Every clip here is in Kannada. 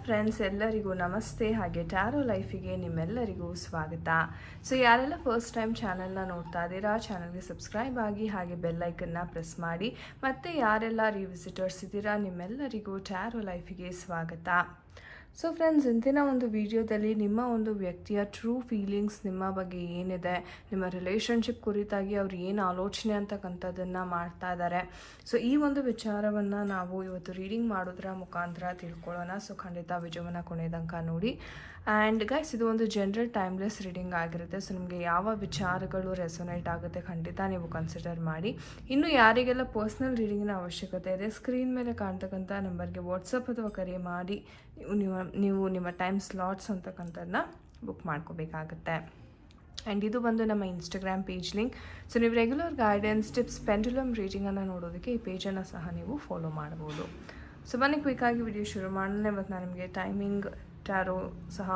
ಫ್ರೆಂಡ್ಸ್, ಎಲ್ಲರಿಗೂ ನಮಸ್ತೆ. ಹಾಗೆ ಟ್ಯಾರೋ ಲೈಫಿಗೆ ನಿಮ್ಮೆಲ್ಲರಿಗೂ ಸ್ವಾಗತ. ಸೊ ಯಾರೆಲ್ಲ ಫಸ್ಟ್ ಟೈಮ್ ಚಾನಲ್ನ ನೋಡ್ತಾ ಇದ್ದೀರಾ, ಚಾನಲ್ಗೆ ಸಬ್ಸ್ಕ್ರೈಬ್ ಆಗಿ ಹಾಗೆ ಬೆಲ್ಲೈಕನ್ನ ಪ್ರೆಸ್ ಮಾಡಿ. ಮತ್ತು ಯಾರೆಲ್ಲ ರಿವಿಸಿಟರ್ಸ್ ಇದ್ದೀರಾ ನಿಮ್ಮೆಲ್ಲರಿಗೂ ಟ್ಯಾರೋ ಲೈಫಿಗೆ ಸ್ವಾಗತ. ಸೊ ಫ್ರೆಂಡ್ಸ್, ಇಂದಿನ ಒಂದು ವಿಡಿಯೋದಲ್ಲಿ ನಿಮ್ಮ ಒಂದು ವ್ಯಕ್ತಿಯ ಟ್ರೂ ಫೀಲಿಂಗ್ಸ್ ನಿಮ್ಮ ಬಗ್ಗೆ ಏನಿದೆ, ನಿಮ್ಮ ರಿಲೇಷನ್ಶಿಪ್ ಕುರಿತಾಗಿ ಅವ್ರು ಏನು ಆಲೋಚನೆ ಅಂತಕ್ಕಂಥದ್ದನ್ನು ಮಾಡ್ತಾ ಇದ್ದಾರೆ. ಸೊ ಈ ಒಂದು ವಿಚಾರವನ್ನು ನಾವು ಇವತ್ತು ರೀಡಿಂಗ್ ಮಾಡೋದ್ರ ಮುಖಾಂತರ ತಿಳ್ಕೊಳ್ಳೋಣ. ಸೊ ಖಂಡಿತ ವಿಡಿಯೋವನ್ನು ಕೊನೆ ತನಕ ನೋಡಿ. ಆ್ಯಂಡ್ ಗೈಸ್, ಇದು ಒಂದು ಜನರಲ್ ಟೈಮ್ಲೆಸ್ ರೀಡಿಂಗ್ ಆಗಿರುತ್ತೆ. ಸೊ ನಿಮಗೆ ಯಾವ ವಿಚಾರಗಳು ರೆಸೊನೇಟ್ ಆಗುತ್ತೆ ಖಂಡಿತ ನೀವು ಕನ್ಸಿಡರ್ ಮಾಡಿ. ಇನ್ನು ಯಾರಿಗೆಲ್ಲ ಪರ್ಸ್ನಲ್ ರೀಡಿಂಗಿನ ಅವಶ್ಯಕತೆ ಇದೆ, ಸ್ಕ್ರೀನ್ ಮೇಲೆ ಕಾಣ್ತಕ್ಕಂಥ ನಂಬರ್ಗೆ ವಾಟ್ಸಪ್ ಅಥವಾ ಕರೆ ಮಾಡಿ ನೀವು ನಿಮ್ಮ ಟೈಮ್ ಸ್ಲಾಟ್ಸ್ ಅಂತಕ್ಕಂಥದ್ದನ್ನ ಬುಕ್ ಮಾಡ್ಕೋಬೇಕಾಗತ್ತೆ. ಆ್ಯಂಡ್ ಇದು ಬಂದು ನಮ್ಮ ಇನ್ಸ್ಟಾಗ್ರಾಮ್ ಪೇಜ್ ಲಿಂಕ್. ಸೊ ನೀವು ರೆಗ್ಯುಲರ್ ಗೈಡೆನ್ಸ್, ಟಿಪ್ಸ್, ಪೆಂಡುಲಮ್ ರೀಡಿಂಗನ್ನು ನೋಡೋದಕ್ಕೆ ಈ ಪೇಜನ್ನು ಸಹ ನೀವು ಫಾಲೋ ಮಾಡ್ಬೋದು. ಸೊ ಬನ್ನಿ ಕ್ವಿಕ್ಕಾಗಿ ವಿಡಿಯೋ ಶುರು ಮಾಡೋಣ. ಇವತ್ತು ನಾನು ನಿಮಗೆ ಟೈಮಿಂಗ್ ಟ್ಯಾರೋ ಸಹ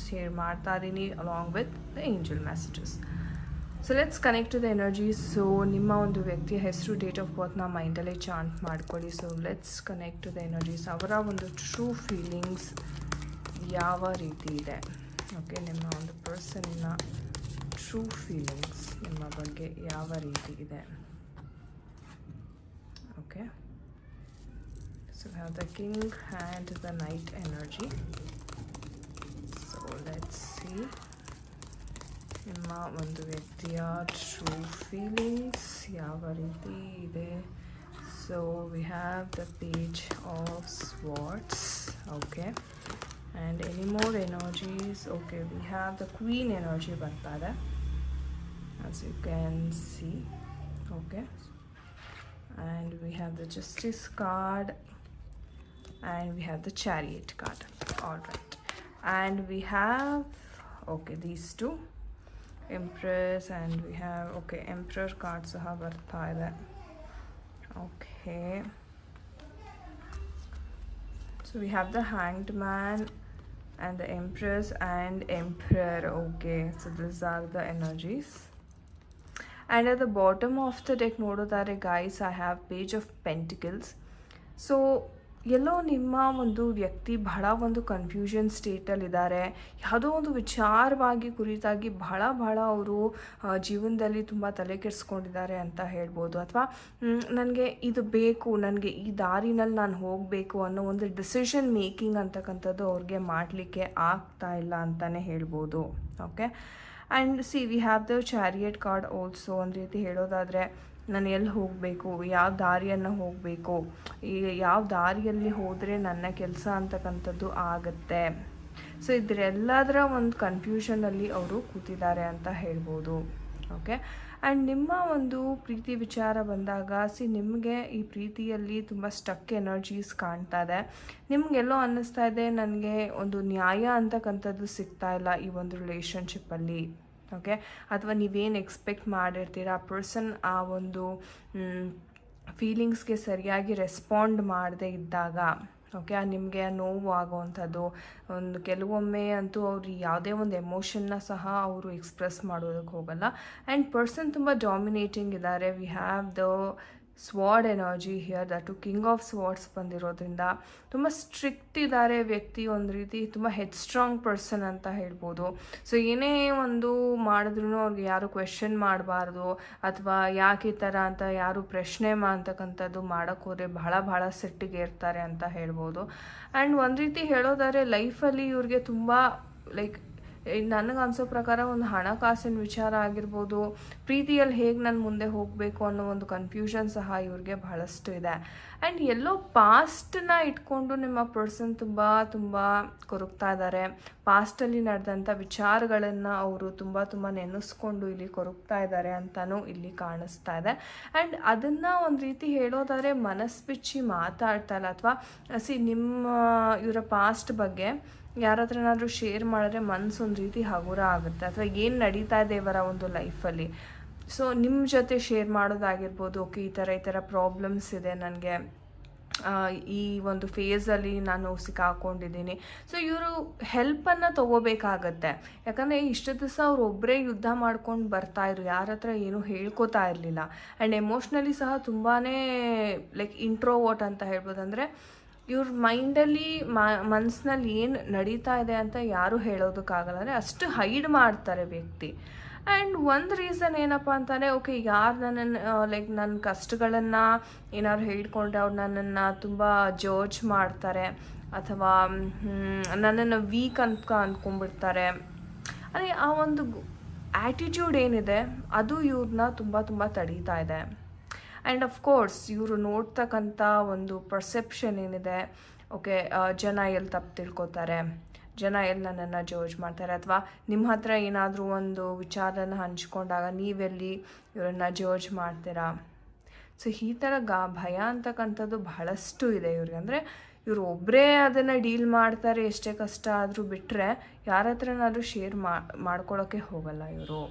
ಶೇರ್ ಮಾಡ್ತಾ ಇದ್ದೀನಿ along with the angel messages. So let's connect to the energies. So ನಿಮ್ಮ ಒಂದು ವ್ಯಕ್ತಿಯ ಹೆಸರು, ಡೇಟ್ ಆಫ್ ಬರ್ತ್ನ ಮೈಂಡಲ್ಲೇ ಚಾಂಟ್ ಮಾಡ್ಕೊಳ್ಳಿ. So let's connect to the energies. ಅವರ ಒಂದು ಟ್ರೂ ಫೀಲಿಂಗ್ಸ್ ಯಾವ ರೀತಿ ಇದೆ, ಓಕೆ, ನಿಮ್ಮ ಒಂದು ಪರ್ಸನಿನ ಟ್ರೂ ಫೀಲಿಂಗ್ಸ್ ನಿಮ್ಮ ಬಗ್ಗೆ ಯಾವ ರೀತಿ ಇದೆ. Okay, so we have the king and the knight energy. So let's see ನಿಮ್ಮ ಒಂದು ವ್ಯಕ್ತಿಯ ಟ್ರೂ ಫೀಲಿಂಗ್ಸ್ ಯಾವ ರೀತಿ ಇದೆ. So we have the page of swords. Okay, and any more energies? Okay, we have the queen energy ಬರ್ತಾ ಇದೆ, as you can see. Okay, and we have the justice card, and we have the chariot card. All right, and we have, okay, these two, empress, and we have, okay, emperor card saha barta ide. Okay, so we have the hanged man and the empress and emperor. Okay, so these are the energies. And at the bottom of the deck ನೋಡೋದಾದ್ರೆ guys, I have page of pentacles. So ಎಲ್ಲೋ ನಿಮ್ಮ ಒಂದು ವ್ಯಕ್ತಿ ಬಹಳ ಒಂದು ಕನ್ಫ್ಯೂಷನ್ ಸ್ಟೇಟಲ್ಲಿದ್ದಾರೆ. ಯಾವುದೋ ಒಂದು ವಿಚಾರವಾಗಿ ಕುರಿತಾಗಿ ಬಹಳ ಅವರು ಜೀವನದಲ್ಲಿ ತುಂಬ ತಲೆ ಕೆಡಿಸ್ಕೊಂಡಿದ್ದಾರೆ ಅಂತ ಹೇಳ್ಬೋದು. ಅಥವಾ ನನಗೆ ಇದು ಬೇಕು, ನನಗೆ ಈ ದಾರಿನಲ್ಲಿ ನಾನು ಹೋಗಬೇಕು ಅನ್ನೋ ಒಂದು ಡಿಸಿಷನ್ ಮೇಕಿಂಗ್ ಅಂತಕ್ಕಂಥದ್ದು ಅವ್ರಿಗೆ ಮಾಡಲಿಕ್ಕೆ ಆಗ್ತಾ ಇಲ್ಲ ಅಂತಲೇ ಹೇಳ್ಬೋದು. Okay, and C V have the chariot card also. ಒಂದು ರೀತಿ ಹೇಳೋದಾದರೆ, ನಾನು ಎಲ್ಲಿ ಹೋಗಬೇಕು, ಯಾವ ದಾರಿಯನ್ನು ಹೋಗಬೇಕು, ಈ ಯಾವ ದಾರಿಯಲ್ಲಿ ಹೋದರೆ ನನ್ನ ಕೆಲಸ ಅಂತಕ್ಕಂಥದ್ದು ಆಗುತ್ತೆ. ಸೊ ಇದರೆಲ್ಲದರ ಒಂದು ಕನ್ಫ್ಯೂಷನಲ್ಲಿ ಅವರು ಕೂತಿದ್ದಾರೆ ಅಂತ ಹೇಳ್ಬೋದು. ಓಕೆ, ಆ್ಯಂಡ್ ನಿಮ್ಮ ಒಂದು ಪ್ರೀತಿ ವಿಚಾರ ಬಂದಾಗ, ನಿಮಗೆ ಈ ಪ್ರೀತಿಯಲ್ಲಿ ತುಂಬ ಸ್ಟಕ್ ಎನರ್ಜೀಸ್ ಕಾಣ್ತಾ ಇದೆ. ನಿಮಗೆಲ್ಲೋ ಅನ್ನಿಸ್ತಾ ಇದೆ, ನನಗೆ ಒಂದು ನ್ಯಾಯ ಅಂತಕ್ಕಂಥದ್ದು ಸಿಗ್ತಾ ಇಲ್ಲ ಈ ಒಂದು ರಿಲೇಷನ್ಶಿಪ್ಪಲ್ಲಿ. ಓಕೆ, ಅಥವಾ ನೀವೇನು ಎಕ್ಸ್ಪೆಕ್ಟ್ ಮಾಡಿರ್ತೀರ ಆ ಪರ್ಸನ್ ಆ ಒಂದು ಫೀಲಿಂಗ್ಸ್ಗೆ ಸರಿಯಾಗಿ ರೆಸ್ಪಾಂಡ್ ಮಾಡದೇ ಇದ್ದಾಗ, ಓಕೆ, ನಿಮಗೆ ನೋವು ಆಗೋವಂಥದ್ದು. ಒಂದು ಕೆಲವೊಮ್ಮೆ ಅಂತೂ ಅವರು ಯಾವುದೇ ಒಂದು ಎಮೋಷನ್ನ ಸಹ ಅವರು ಎಕ್ಸ್ಪ್ರೆಸ್ ಮಾಡೋದಕ್ಕೆ ಹೋಗಲ್ಲ. ಆ್ಯಂಡ್ ಪರ್ಸನ್ ತುಂಬ ಡಾಮಿನೇಟಿಂಗ್ ಇದ್ದಾರೆ. We have the sword energy here, that king of swords ಬಂದಿರೋದ್ರಿಂದ ತುಂಬ ಸ್ಟ್ರಿಕ್ಟ್ ಇದ್ದಾರೆ ವ್ಯಕ್ತಿ. ಒಂದು ರೀತಿ ತುಂಬ ಹೆಡ್ ಸ್ಟ್ರಾಂಗ್ ಪರ್ಸನ್ ಅಂತ ಹೇಳ್ಬೋದು. ಸೊ ಏನೇ ಒಂದು ಮಾಡಿದ್ರೂ ಅವ್ರಿಗೆ ಯಾರು ಕ್ವೆಶನ್ ಮಾಡಬಾರ್ದು, ಅಥವಾ ಯಾಕೆ ಈ ಥರ ಅಂತ ಯಾರು ಪ್ರಶ್ನೆ ಅಂತಕ್ಕಂಥದ್ದು ಮಾಡೋಕ್ಕೆ ಹೋದರೆ ಬಹಳ ಸಿಟ್ಟಿಗೆ ಇರ್ತಾರೆ ಅಂತ ಹೇಳ್ಬೋದು. ಆ್ಯಂಡ್ ಒಂದು ರೀತಿ ಹೇಳೋದಾದ್ರೆ ಲೈಫಲ್ಲಿ ಇವ್ರಿಗೆ ತುಂಬ ಲೈಕ್ ನನಗೆ ಅನಿಸೋ ಪ್ರಕಾರ ಒಂದು ಹಣಕಾಸಿನ ವಿಚಾರ ಆಗಿರ್ಬೋದು, ಪ್ರೀತಿಯಲ್ಲಿ ಹೇಗೆ ನಾನು ಮುಂದೆ ಹೋಗಬೇಕು ಅನ್ನೋ ಒಂದು ಕನ್ಫ್ಯೂಷನ್ ಸಹ ಇವ್ರಿಗೆ ಬಹಳಷ್ಟು ಇದೆ. ಆ್ಯಂಡ್ ಎಲ್ಲೋ ಪಾಸ್ಟನ್ನ ಇಟ್ಕೊಂಡು ನಿಮ್ಮ ಪರ್ಸನ್ ತುಂಬ ಕೊರಗ್ತಾ ಇದ್ದಾರೆ. ಪಾಸ್ಟಲ್ಲಿ ನಡೆದಂಥ ವಿಚಾರಗಳನ್ನು ಅವರು ತುಂಬ ನೆನೆಸ್ಕೊಂಡು ಇಲ್ಲಿ ಕೊರಗ್ತಾ ಇದ್ದಾರೆ ಅಂತಲೂ ಇಲ್ಲಿ ಕಾಣಿಸ್ತಾ ಇದೆ. ಆ್ಯಂಡ್ ಅದನ್ನು ಒಂದು ರೀತಿ ಹೇಳೋದಾದರೆ ಮನಸ್ಸು ಬಿಚ್ಚಿ ಮಾತಾಡ್ತಾ ಇಲ್ಲ. ಅಥವಾ ನಿಮ್ಮ ಇವರ ಪಾಸ್ಟ್ ಬಗ್ಗೆ ಯಾರ ಹತ್ರನಾದರೂ ಶೇರ್ ಮಾಡಿದ್ರೆ ಮನಸ್ಸೊಂದು ರೀತಿ ಹಗುರ ಆಗುತ್ತೆ. ಅಥವಾ ಏನು ನಡೀತಾ ಇದೆ ಇವರ ಒಂದು ಲೈಫಲ್ಲಿ, ಸೊ ನಿಮ್ಮ ಜೊತೆ ಶೇರ್ ಮಾಡೋದಾಗಿರ್ಬೋದು. ಓಕೆ, ಈ ಥರ ಪ್ರಾಬ್ಲಮ್ಸ್ ಇದೆ ನನಗೆ, ಈ ಒಂದು ಫೇಸಲ್ಲಿ ನಾನು ಸಿಕ್ಕಾಕೊಂಡಿದ್ದೀನಿ. ಸೊ ಇವರು ಹೆಲ್ಪನ್ನು ತೊಗೋಬೇಕಾಗತ್ತೆ. ಯಾಕಂದರೆ ಇಷ್ಟು ದಿವಸ ಅವ್ರು ಒಬ್ಬರೇ ಯುದ್ಧ ಮಾಡ್ಕೊಂಡು ಬರ್ತಾಯಿದ್ರು, ಯಾರ ಹತ್ರ ಏನೂ ಹೇಳ್ಕೊತಾ ಇರಲಿಲ್ಲ. ಆ್ಯಂಡ್ ಎಮೋಷ್ನಲಿ ಸಹ ತುಂಬಾ ಲೈಕ್ ಇಂಟ್ರೋವರ್ಟ್ ಅಂತ ಹೇಳ್ಬೋದು. ಅಂದರೆ ಇವ್ರ ಮೈಂಡಲ್ಲಿ ಮನಸ್ಸಿನಲ್ಲಿ ಏನು ನಡೀತಾ ಇದೆ ಅಂತ ಯಾರೂ ಹೇಳೋದಕ್ಕಾಗಲ್ಲ, ಅಂದರೆ ಅಷ್ಟು ಹೈಡ್ ಮಾಡ್ತಾರೆ ವ್ಯಕ್ತಿ. ಆ್ಯಂಡ್ ಒಂದು ರೀಸನ್ ಏನಪ್ಪ ಅಂತಂದರೆ, ಓಕೆ ಯಾರು ನನ್ನನ್ನು ಲೈಕ್ ನನ್ನ ಕಷ್ಟಗಳನ್ನು ಏನಾದ್ರು ಹೇಳ್ಕೊಂಡ್ರೆ ಅವ್ರು ನನ್ನನ್ನು ತುಂಬ ಜಡ್ಜ್ ಮಾಡ್ತಾರೆ, ಅಥವಾ ನನ್ನನ್ನು ವೀಕ್ ಅಂದ್ಕೊಂಡ್ಬಿಡ್ತಾರೆ. ಅದೇ ಆ ಒಂದು ಆ್ಯಟಿಟ್ಯೂಡ್ ಏನಿದೆ ಅದು ಇವ್ರನ್ನ ತುಂಬ ತುಂಬ ತಡೀತಾ ಇದೆ. ಆ್ಯಂಡ್ ಅಫ್ಕೋರ್ಸ್ ಇವರು ನೋಡ್ತಕ್ಕಂಥ ಒಂದು ಪರ್ಸೆಪ್ಷನ್ ಏನಿದೆ, ಓಕೆ ಜನ ಎಲ್ಲಿ ತಪ್ಪು ತಿಳ್ಕೊತಾರೆ, ಜನ ಎಲ್ಲಿ ನನ್ನನ್ನು ಜಡ್ಜ್ ಮಾಡ್ತಾರೆ, ಅಥವಾ ನಿಮ್ಮ ಹತ್ರ ಏನಾದರೂ ಒಂದು ವಿಚಾರನ ಹಂಚ್ಕೊಂಡಾಗ ನೀವೆಲ್ಲಿ ಇವರನ್ನು ಜಡ್ಜ್ ಮಾಡ್ತೀರಾ. ಸೊ ಈ ಥರ ಭಯ ಅಂತಕ್ಕಂಥದ್ದು ಬಹಳಷ್ಟು ಇದೆ ಇವ್ರಿಗೆ. ಅಂದರೆ ಇವರು ಒಬ್ಬರೇ ಅದನ್ನು ಡೀಲ್ ಮಾಡ್ತಾರೆ, ಎಷ್ಟೇ ಕಷ್ಟ ಆದರೂ ಬಿಟ್ಟರೆ ಯಾರ ಹತ್ರನಾದ್ರೂ ಶೇರ್ ಮಾಡ್ಕೊಳ್ಳೋಕ್ಕೆ ಹೋಗಲ್ಲ ಇವರು.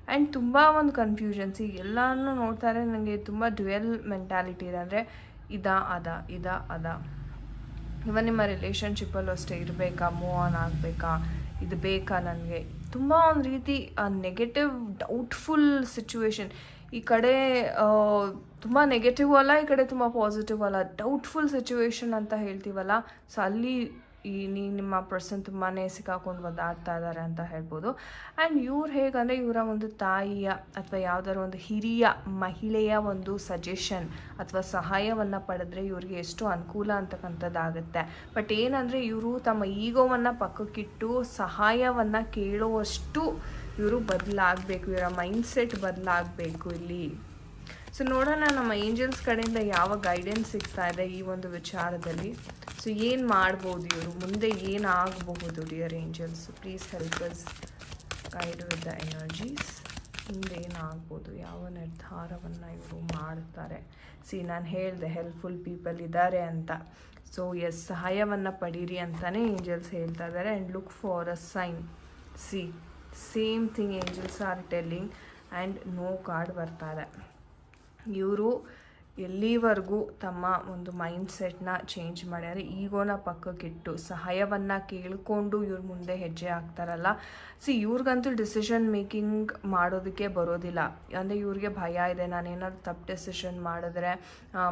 ಆ್ಯಂಡ್ ತುಂಬ ಒಂದು ಕನ್ಫ್ಯೂಷನ್ಸ್ ಈಗ ಎಲ್ಲನೂ ನೋಡ್ತಾರೆ. ನನಗೆ ತುಂಬ ಡ್ಯುಯಲ್ ಮೆಂಟ್ಯಾಲಿಟಿ ಇದೆ, ಅಂದರೆ ಅದ ಇವನ್ ನಿಮ್ಮ ರಿಲೇಷನ್ಶಿಪ್ಪಲ್ಲೂ ಅಷ್ಟೇ ಇರಬೇಕಾ, ಮೂವ್ ಆನ್ ಆಗಬೇಕಾ, ಇದು ಬೇಕಾ ನನಗೆ, ತುಂಬ ಒಂದು ರೀತಿ ನೆಗೆಟಿವ್ ಡೌಟ್ಫುಲ್ ಸಿಚುವೇಶನ್. ಈ ಕಡೆ ತುಂಬ ನೆಗೆಟಿವ್ ಅಲ್ಲ, ಈ ಕಡೆ ತುಂಬ ಪಾಸಿಟಿವ್ ಅಲ್ಲ, ಡೌಟ್ಫುಲ್ ಸಿಚುವೇಶನ್ ಅಂತ ಹೇಳ್ತೀವಲ್ಲ. ಸೊ ಅಲ್ಲಿ ನಿಮ್ಮ ಪರ್ಸನ್ ತುಂಬಾ ಸಿಕ್ಕಾಕೊಂಡು ಒದ್ದಾಡ್ತಾ ಇದ್ದಾರೆ ಅಂತ ಹೇಳ್ಬೋದು. ಆ್ಯಂಡ್ ಇವ್ರು ಹೇಗಂದರೆ ಇವರ ಒಂದು ತಾಯಿಯ ಅಥವಾ ಯಾವುದಾದ್ರು ಒಂದು ಹಿರಿಯ ಮಹಿಳೆಯ ಒಂದು ಸಜೆಷನ್ ಅಥವಾ ಸಹಾಯವನ್ನು ಪಡೆದ್ರೆ ಇವ್ರಿಗೆ ಎಷ್ಟು ಅನುಕೂಲ ಅಂತಕ್ಕಂಥದ್ದಾಗುತ್ತೆ. ಬಟ್ ಏನಂದರೆ ಇವರು ತಮ್ಮ ಈಗೋವನ್ನು ಪಕ್ಕಕ್ಕಿಟ್ಟು ಸಹಾಯವನ್ನು ಕೇಳುವಷ್ಟು ಇವರು ಬದಲಾಗಬೇಕು, ಇವರ ಮೈಂಡ್ಸೆಟ್ ಬದಲಾಗಬೇಕು ಇಲ್ಲಿ. ಸೊ ನೋಡೋಣ ನಮ್ಮ ಏಂಜಲ್ಸ್ ಕಡೆಯಿಂದ ಯಾವ ಗೈಡೆನ್ಸ್ ಸಿಗ್ತಾ ಇದೆ ಈ ಒಂದು ವಿಚಾರದಲ್ಲಿ. ಸೊ ಏನು ಮಾಡ್ಬೋದು ಇವರು, ಮುಂದೆ ಏನಾಗಬಹುದು dear angels, please help us guide with the energies. ಮುಂದೆ ಏನಾಗ್ಬೋದು, ಯಾವ ನಿರ್ಧಾರವನ್ನು ಇವರು ಮಾಡ್ತಾರೆ. ನಾನು ಹೇಳಿದೆ ಹೆಲ್ಪ್ಫುಲ್ ಪೀಪಲ್ ಇದ್ದಾರೆ ಅಂತ. ಸೊ ಸಹಾಯವನ್ನು ಪಡೀರಿ ಅಂತಲೇ ಏಂಜಲ್ಸ್ ಹೇಳ್ತಾ ಇದ್ದಾರೆ. And look for a sign. Same thing angels are telling. And no card ಬರ್ತಾ ಇದೆ. ಇವರು ಎಲ್ಲಿವರೆಗೂ ತಮ್ಮ ಒಂದು ಮೈಂಡ್ಸೆಟ್ನ ಚೇಂಜ್ ಮಾಡ್ಯಾರೆ, ಈಗೋನ ಪಕ್ಕಕ್ಕಿಟ್ಟು ಸಹಾಯವನ್ನು ಕೇಳಿಕೊಂಡು ಇವ್ರು ಮುಂದೆ ಹೆಜ್ಜೆ ಹಾಕ್ತಾರಲ್ಲ. ಇವ್ರಿಗಂತೂ ಡಿಸಿಷನ್ ಮೇಕಿಂಗ್ ಮಾಡೋದಕ್ಕೆ ಬರೋದಿಲ್ಲ. ಅಂದರೆ ಇವ್ರಿಗೆ ಭಯ ಇದೆ, ನಾನೇನಾದ್ರು ತಪ್ಪು ಡೆಸಿಷನ್ ಮಾಡಿದ್ರೆ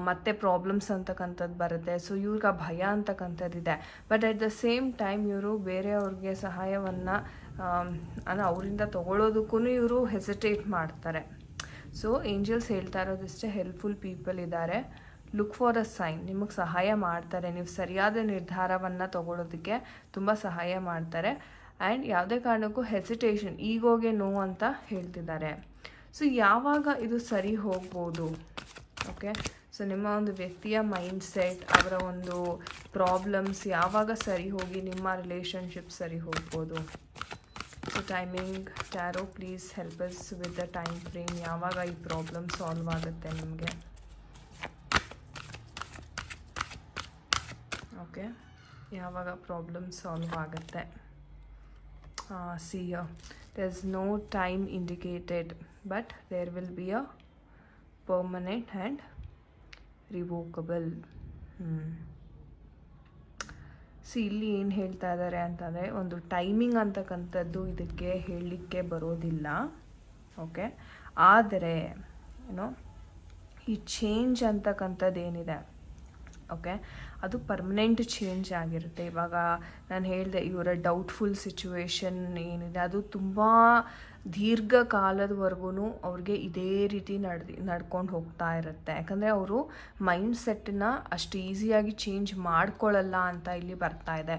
ಮತ್ತೆ ಪ್ರಾಬ್ಲಮ್ಸ್ ಅಂತಕ್ಕಂಥದ್ದು ಬರುತ್ತೆ. ಸೊ ಇವ್ರಿಗೆ ಆ ಭಯ ಅಂತಕ್ಕಂಥದ್ದಿದೆ. But at the same time ಇವರು ಬೇರೆಯವ್ರಿಗೆ ಸಹಾಯವನ್ನು ಅಂದರೆ ಅವರಿಂದ ತೊಗೊಳೋದಕ್ಕೂ ಇವರು ಹೆಸಿಟೇಟ್ ಮಾಡ್ತಾರೆ. ಸೊ ಏಂಜಲ್ಸ್ ಹೇಳ್ತಾ ಇರೋದಿಷ್ಟೇ, ಹೆಲ್ಪ್ಫುಲ್ ಪೀಪಲ್ ಇದ್ದಾರೆ, ಲುಕ್ ಫಾರ್ ಅ ಸೈನ್. ನಿಮಗೆ ಸಹಾಯ ಮಾಡ್ತಾರೆ, ನೀವು ಸರಿಯಾದ ನಿರ್ಧಾರವನ್ನು ತಗೊಳ್ಳೋದಕ್ಕೆ ತುಂಬ ಸಹಾಯ ಮಾಡ್ತಾರೆ. ಆ್ಯಂಡ್ ಯಾವುದೇ ಕಾರಣಕ್ಕೂ ಹೆಸಿಟೇಷನ್, ಈಗೋಗೆ ನೋ ಅಂತ ಹೇಳ್ತಿದ್ದಾರೆ. ಸೊ ಯಾವಾಗ ಇದು ಸರಿ ಹೋಗ್ಬೋದು, ಓಕೆ. ಸೊ ನಿಮ್ಮ ಒಂದು ವ್ಯಕ್ತಿಯ ಮೈಂಡ್ಸೆಟ್, ಅವರ ಒಂದು ಪ್ರಾಬ್ಲಮ್ಸ್ ಯಾವಾಗ ಸರಿ ಹೋಗಿ ನಿಮ್ಮ ರಿಲೇಷನ್ಶಿಪ್ ಸರಿ ಹೋಗ್ಬೋದು. So timing tarot, please help us with the time frame. ಯಾವಾಗ ಈ ಪ್ರಾಬ್ಲಮ್ ಸಾಲ್ವ್ ಆಗುತ್ತೆ ನಿಮಗೆ, ಓಕೆ, ಯಾವಾಗ ಪ್ರಾಬ್ಲಮ್ ಸಾಲ್ವ್ ಆಗುತ್ತೆ. There is no time indicated, but there will be a permanent and revocable. ಇಲ್ಲಿ ಏನು ಹೇಳ್ತಾ ಇದ್ದಾರೆ ಅಂತಂದರೆ, ಒಂದು ಟೈಮಿಂಗ್ ಅಂತಕ್ಕಂಥದ್ದು ಇದಕ್ಕೆ ಹೇಳಲಿಕ್ಕೆ ಬರೋದಿಲ್ಲ, ಓಕೆ. ಆದರೆ ಈ ಚೇಂಜ್ ಅಂತಕ್ಕಂಥದ್ದು ಏನಿದೆ, ಓಕೆ, ಅದು ಪರ್ಮನೆಂಟ್ ಚೇಂಜ್ ಆಗಿರುತ್ತೆ. ಇವಾಗ ನಾನು ಹೇಳಿದೆ, ಇವರ ಡೌಟ್ಫುಲ್ ಸಿಚುವೇಶನ್ ಏನಿದೆ ಅದು ತುಂಬ ದೀರ್ಘಕಾಲದವರೆಗೂ ಅವ್ರಿಗೆ ಇದೇ ರೀತಿ ನಡ್ಕೊಂಡು ಹೋಗ್ತಾ ಇರುತ್ತೆ. ಯಾಕಂದರೆ ಅವರು ಮೈಂಡ್ಸೆಟ್ಟನ್ನ ಅಷ್ಟು ಈಸಿಯಾಗಿ ಚೇಂಜ್ ಮಾಡ್ಕೊಳ್ಳಲ್ಲ ಅಂತ ಇಲ್ಲಿ ಬರ್ತಾ ಇದೆ,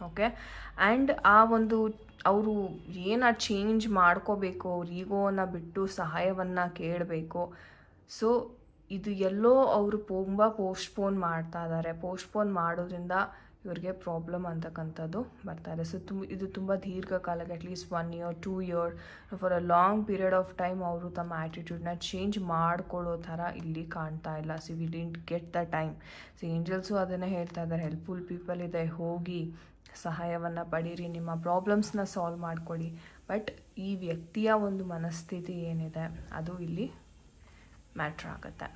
ಓಕೆ. ಆ್ಯಂಡ್ ಆ ಒಂದು ಅವರು ಏನು ಚೇಂಜ್ ಮಾಡ್ಕೋಬೇಕು, ಅವ್ರ ಈಗೋವನ್ನು ಬಿಟ್ಟು ಸಹಾಯವನ್ನು ಕೇಳಬೇಕು. ಸೊ ಇದು ಎಲ್ಲೋ ಅವರು ತುಂಬ ಪೋಸ್ಟ್ಪೋನ್ ಮಾಡ್ತಾ ಇದ್ದಾರೆ. ಪೋಸ್ಟ್ಪೋನ್ ಮಾಡೋದ್ರಿಂದ ಇವ್ರಿಗೆ ಪ್ರಾಬ್ಲಮ್ ಅಂತಕ್ಕಂಥದ್ದು ಬರ್ತಾರೆ. ಸೊ ಇದು ತುಂಬ ದೀರ್ಘಕಾಲಕ್ಕೆ, at least 1 year 2 year for a long period of time ಅವರು ತಮ್ಮ ಆ್ಯಟಿಟ್ಯೂಡ್ನ ಚೇಂಜ್ ಮಾಡ್ಕೊಳ್ಳೋ ಥರ ಇಲ್ಲಿ ಕಾಣ್ತಾ ಇಲ್ಲ. So we didn't get the time. So angels ಅದನ್ನೇ ಹೇಳ್ತಾ ಇದ್ದಾರೆ, ಹೆಲ್ಪ್ಫುಲ್ ಪೀಪಲ್ ಇದೆ, ಹೋಗಿ ಸಹಾಯವನ್ನು ಪಡೀರಿ, ನಿಮ್ಮ ಪ್ರಾಬ್ಲಮ್ಸ್ನ ಸಾಲ್ವ್ ಮಾಡ್ಕೊಳ್ಳಿ. ಬಟ್ ಈ ವ್ಯಕ್ತಿಯ ಒಂದು ಮನಸ್ಥಿತಿ ಏನಿದೆ ಅದು ಇಲ್ಲಿ ಮ್ಯಾಟ್ರ್ ಆಗುತ್ತೆ.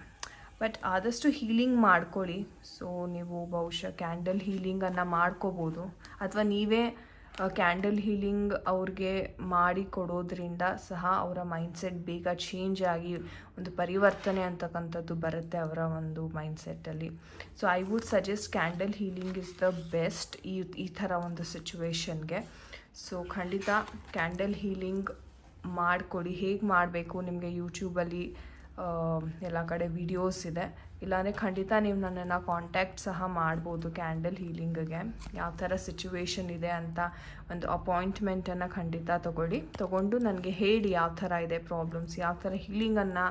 ಬಟ್ ಆದಷ್ಟು ಹೀಲಿಂಗ್ ಮಾಡ್ಕೊಳ್ಳಿ. ಸೊ ನೀವು ಬಹುಶಃ ಕ್ಯಾಂಡಲ್ ಹೀಲಿಂಗನ್ನು ಮಾಡ್ಕೋಬೋದು, ಅಥವಾ ನೀವೇ ಕ್ಯಾಂಡಲ್ ಹೀಲಿಂಗ್ ಅವ್ರಿಗೆ ಮಾಡಿ ಕೊಡೋದ್ರಿಂದ ಸಹ ಅವರ ಮೈಂಡ್ಸೆಟ್ ಬೇಗ ಚೇಂಜ್ ಆಗಿ ಒಂದು ಪರಿವರ್ತನೆ ಅಂತಕ್ಕಂಥದ್ದು ಬರುತ್ತೆ ಅವರ ಒಂದು ಮೈಂಡ್ಸೆಟ್ಟಲ್ಲಿ. So I would suggest candle healing is the best ಈ ಥರ ಒಂದು ಸಿಚುವೇಶನ್ಗೆ. ಸೊ ಖಂಡಿತ ಕ್ಯಾಂಡಲ್ ಹೀಲಿಂಗ್ ಮಾಡಿಕೊಡಿ. ಹೇಗೆ ಮಾಡಬೇಕು ನಿಮಗೆ ಯೂಟ್ಯೂಬಲ್ಲಿ ಎಲ್ಲ ಕಡೆ ವಿಡಿಯೋಸ್ ಇದೆ, ಇಲ್ಲಾಂದರೆ ಖಂಡಿತ ನೀವು ನನ್ನನ್ನು ಕಾಂಟ್ಯಾಕ್ಟ್ ಸಹ ಮಾಡ್ಬೋದು ಕ್ಯಾಂಡಲ್ ಹೀಲಿಂಗ್ಗೆ. ಯಾವ ಥರ ಸಿಚುವೇಶನ್ ಇದೆ ಅಂತ ಒಂದು ಅಪಾಯಿಂಟ್ಮೆಂಟನ್ನು ಖಂಡಿತ ತೊಗೊಂಡು ನನಗೆ ಹೇಳಿ ಯಾವ ಥರ ಇದೆ ಪ್ರಾಬ್ಲಮ್ಸ್, ಯಾವ ಥರ ಹೀಲಿಂಗನ್ನು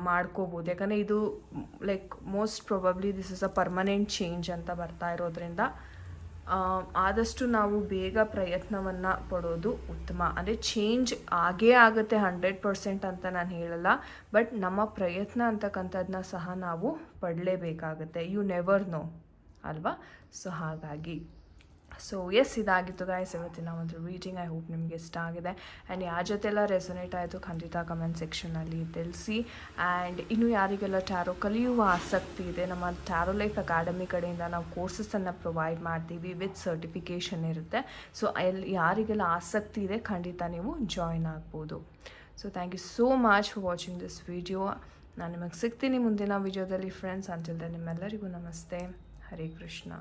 ಮಾಡ್ಕೋಬೋದು. ಯಾಕಂದರೆ ಇದು like most probably this is a permanent change ಅಂತ ಬರ್ತಾ ಇರೋದ್ರಿಂದ ಆದಷ್ಟು ನಾವು ಬೇಗ ಪ್ರಯತ್ನವನ್ನು ಪಡೋದು ಉತ್ತಮ. ಅಂದರೆ ಚೇಂಜ್ ಆಗೇ ಆಗುತ್ತೆ 100% ಅಂತ ನಾನು ಹೇಳಲ್ಲ, ಬಟ್ ನಮ್ಮ ಪ್ರಯತ್ನ ಅಂತಕ್ಕಂಥದ್ದನ್ನ ಸಹ ನಾವು ಪಡಲೇಬೇಕಾಗುತ್ತೆ. ಯು ನೆವರ್ ನೋ ಅಲ್ವಾ. ಸೊ ಹಾಗಾಗಿ ಇದಾಗಿತ್ತು ಗಾಯ್ಸ್ ಇವತ್ತಿನ ಒಂದು ರೀಡಿಂಗ್. ಐ ಹೋಪ್ ನಿಮಗೆ ಇಷ್ಟ ಆಗಿದೆ. ಆ್ಯಂಡ್ ಯಾರ ಜೊತೆಲ್ಲ ರೆಸೊನೇಟ್ ಆಯಿತು ಖಂಡಿತ ಕಮೆಂಟ್ ಸೆಕ್ಷನಲ್ಲಿ ತಿಳಿಸಿ. ಆ್ಯಂಡ್ ಇನ್ನು ಯಾರಿಗೆಲ್ಲ ಟ್ಯಾರೋ ಕಲಿಯುವ ಆಸಕ್ತಿ ಇದೆ, ನಮ್ಮ ಟ್ಯಾರೋ ಲೈಫ್ ಅಕಾಡೆಮಿ ಕಡೆಯಿಂದ ನಾವು ಕೋರ್ಸಸನ್ನು ಪ್ರೊವೈಡ್ ಮಾಡ್ತೀವಿ, ವಿತ್ ಸರ್ಟಿಫಿಕೇಷನ್ ಇರುತ್ತೆ. ಸೊ ಯಾರಿಗೆಲ್ಲ ಆಸಕ್ತಿ ಇದೆ ಖಂಡಿತ ನೀವು ಜಾಯ್ನ್ ಆಗ್ಬೋದು. So thank you so much for watching this video. ನಾನು ನಿಮಗೆ ಸಿಗ್ತೀನಿ ಮುಂದಿನ ವಿಡಿಯೋದಲ್ಲಿ ಫ್ರೆಂಡ್ಸ್. ಅಂಟಿಲ್ ದೆನ್ ನಿಮ್ಮೆಲ್ಲರಿಗೂ ನಮಸ್ತೆ. ಹರೇ ಕೃಷ್ಣ.